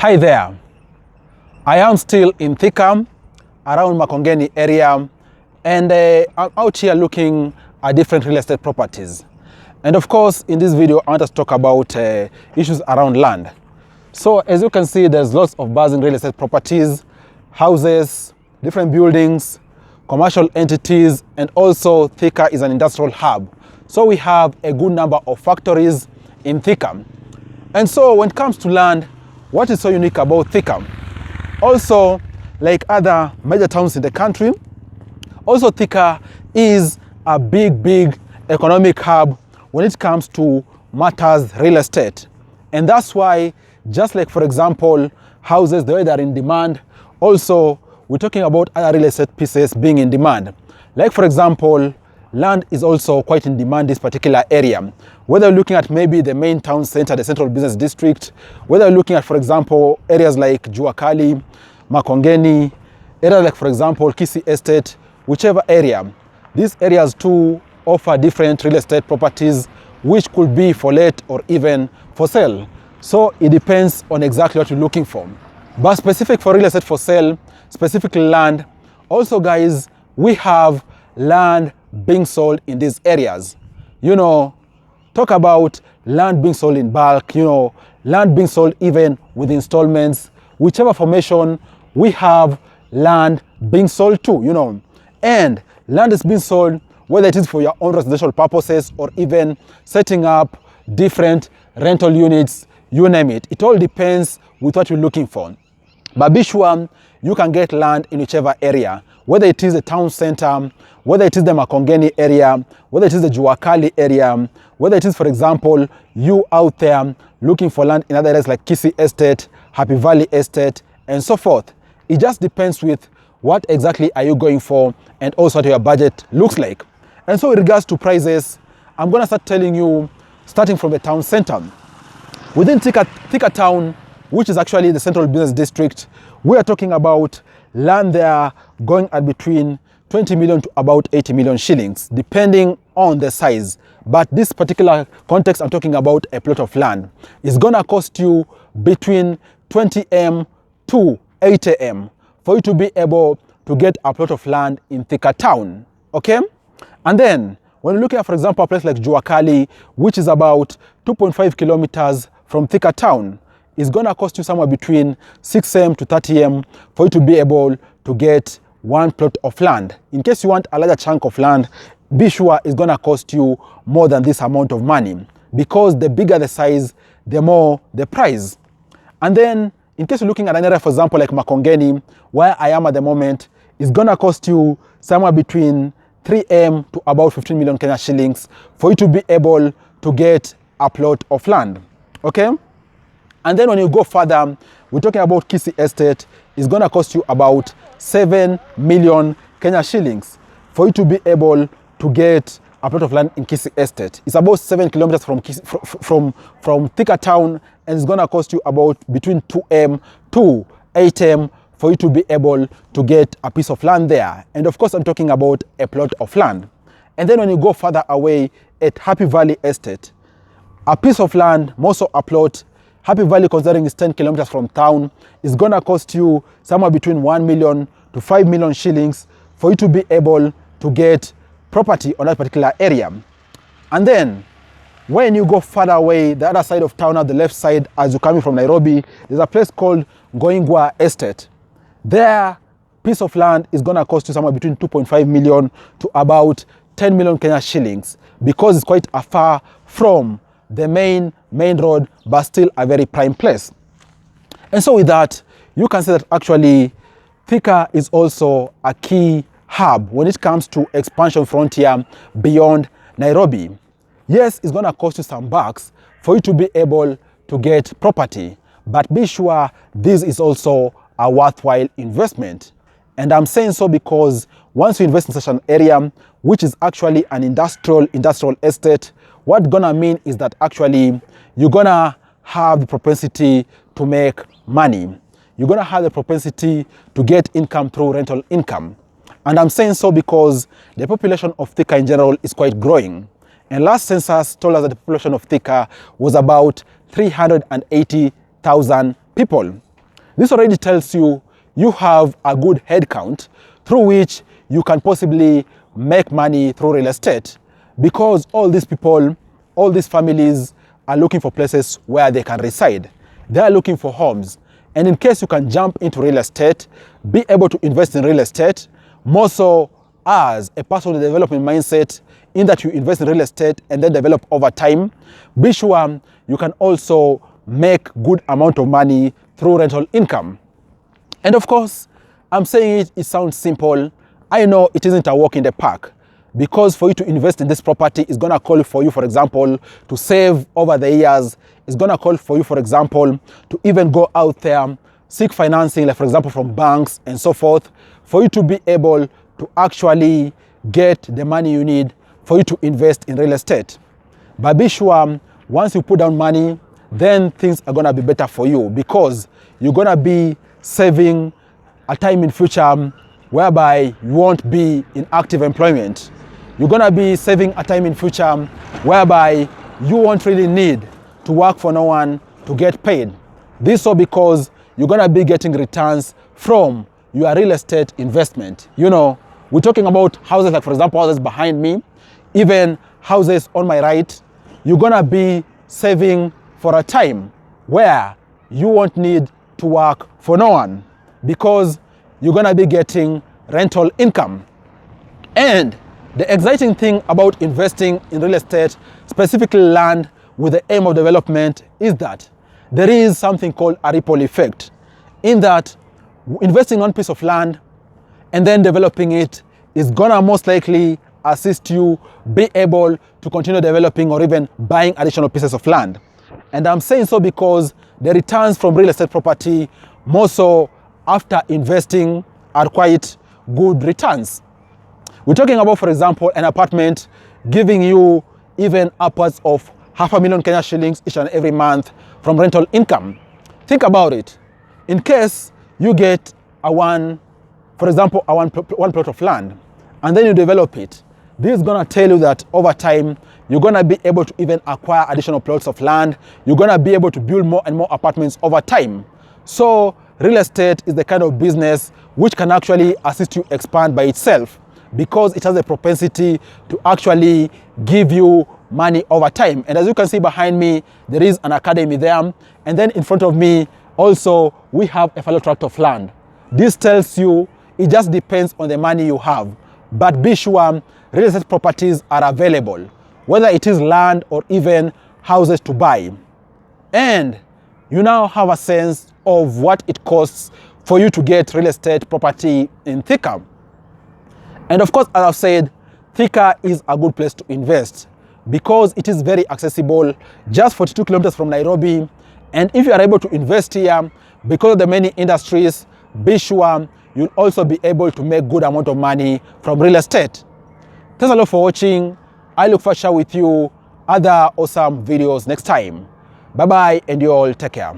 Hi there, I am still in Thika, around Makongeni area, and I'm out here looking at different real estate properties. And of course, in this video, I want us to talk about issues around land. So as you can see, there's lots of buzzing real estate properties, houses, different buildings, commercial entities, and also Thika is an industrial hub. So we have a good number of factories in Thika. And so when it comes to land, what is so unique about Thika? Also, like other major towns in the country, also Thika is a big economic hub when it comes to matters real estate. And that's why, just like for example, houses, the way they're in demand, also we're talking about other real estate pieces being in demand. Like for example, land is also quite in demand in this particular area. Whether you're looking at maybe the main town center, the central business district, whether you're looking at, for example, areas like Juakali, Makongeni, areas like, for example, Kisii Estate, whichever area, these areas too offer different real estate properties which could be for let or even for sale. So it depends on exactly what you're looking for. But specific for real estate for sale, specific land, also guys, we have land being sold in these areas. You know, talk about land being sold in bulk, you know, land being sold even with installments, whichever formation, we have land being sold too, you know. And land is being sold whether it is for your own residential purposes or even setting up different rental units, you name it. It all depends with what you're looking for. But be sure you can get land in whichever area, whether it is the town center, whether it is the Makongeni area, whether it is the Juakali area, whether it is, for example, you out there looking for land in other areas like Kisii Estate, Happy Valley Estate, and so forth. It just depends with what exactly are you going for and also what your budget looks like. And so in regards to prices, I'm going to start telling you, starting from the town center. Within Thika town, which is actually the central business district, we are talking about land there going at between 20 million to about 80 million shillings, depending on the size. But this particular context, I'm talking about a plot of land. It's gonna cost you between 20M to 80M for you to be able to get a plot of land in Thika town, okay? And then, when you're looking at, for example, a place like Juakali, which is about 2.5 kilometers from Thika town, it's gonna cost you somewhere between 6M to 30M for you to be able to get one plot of land. In case you want a larger chunk of land, be sure it's gonna cost you more than this amount of money, because the bigger the size, the more the price. And then, in case you're looking at an area, for example, like Makongeni, where I am at the moment, it's gonna cost you somewhere between 3M to about 15 million Kenya shillings for you to be able to get a plot of land, okay? And then when you go further, we're talking about Kisii Estate, it's gonna cost you about 7 million Kenya shillings for you to be able to get a plot of land in Kisii Estate. It's about 7 kilometers from Thika town, and it's gonna cost you about between 2M to 8M for you to be able to get a piece of land there. And of course, I'm talking about a plot of land. And then when you go further away at Happy Valley Estate, a piece of land, more so a plot, Happy Valley, considering it's 10 kilometers from town, is gonna cost you somewhere between 1 million to 5 million shillings for you to be able to get property on that particular area. And then, when you go further away, the other side of town, on the left side, as you're coming from Nairobi, there's a place called Ngoingwa Estate. Their piece of land is gonna cost you somewhere between 2.5 million to about 10 million Kenya shillings, because it's quite far from the main road, but still a very prime place. And so with that, you can say that actually Thika is also a key hub when it comes to expansion frontier beyond Nairobi. Yes, it's gonna cost you some bucks for you to be able to get property, but be sure this is also a worthwhile investment. And I'm saying so because once you invest in such an area, which is actually an industrial estate, what's gonna mean is that actually you're gonna have the propensity to make money. You're gonna have the propensity to get income through rental income. And I'm saying so because the population of Thika in general is quite growing. And last census told us that the population of Thika was about 380,000 people. This already tells you you have a good head count through which you can possibly make money through real estate, because all these people, all these families are looking for places where they can reside. They are looking for homes. And in case you can jump into real estate, be able to invest in real estate, more so as a person with a development mindset, in that you invest in real estate and then develop over time, be sure you can also make good amount of money through rental income. And of course, I'm saying it sounds simple. I know it isn't a walk in the park, because for you to invest in this property is going to call for you, for example, to save over the years. It's going to call for you, for example, to even go out there, seek financing, like for example, from banks and so forth, for you to be able to actually get the money you need for you to invest in real estate. But be sure, once you put down money, then things are going to be better for you, because you're going to be saving a time in future whereby you won't be in active employment. You're going to be saving a time in future whereby you won't really need to work for no one to get paid. This all because you're going to be getting returns from your real estate investment. You know, we're talking about houses, like for example, houses behind me, even houses on my right. You're going to be saving for a time where you won't need to work for no one, because you're going to be getting rental income. And the exciting thing about investing in real estate, specifically land with the aim of development, is that there is something called a ripple effect, in that investing in one piece of land and then developing it is gonna most likely assist you be able to continue developing or even buying additional pieces of land. And I'm saying so because the returns from real estate property, more so after investing, are quite good returns. We're talking about, for example, an apartment giving you even upwards of 500,000 Kenya shillings each and every month from rental income. Think about it. In case you get one plot of land and then you develop it, this is going to tell you that over time, you're going to be able to even acquire additional plots of land. You're going to be able to build more and more apartments over time. So real estate is the kind of business which can actually assist you expand by itself, because it has a propensity to actually give you money over time. And as you can see behind me, there is an academy there. And then in front of me, also, we have a fallow tract of land. This tells you it just depends on the money you have. But be sure real estate properties are available, whether it is land or even houses to buy. And you now have a sense of what it costs for you to get real estate property in Thika. And of course, as I've said, Thika is a good place to invest because it is very accessible, just 42 kilometers from Nairobi. And if you are able to invest here, because of the many industries, be sure you'll also be able to make good amount of money from real estate. Thanks a lot for watching. I look forward to share with you other awesome videos next time. Bye-bye, and you all take care.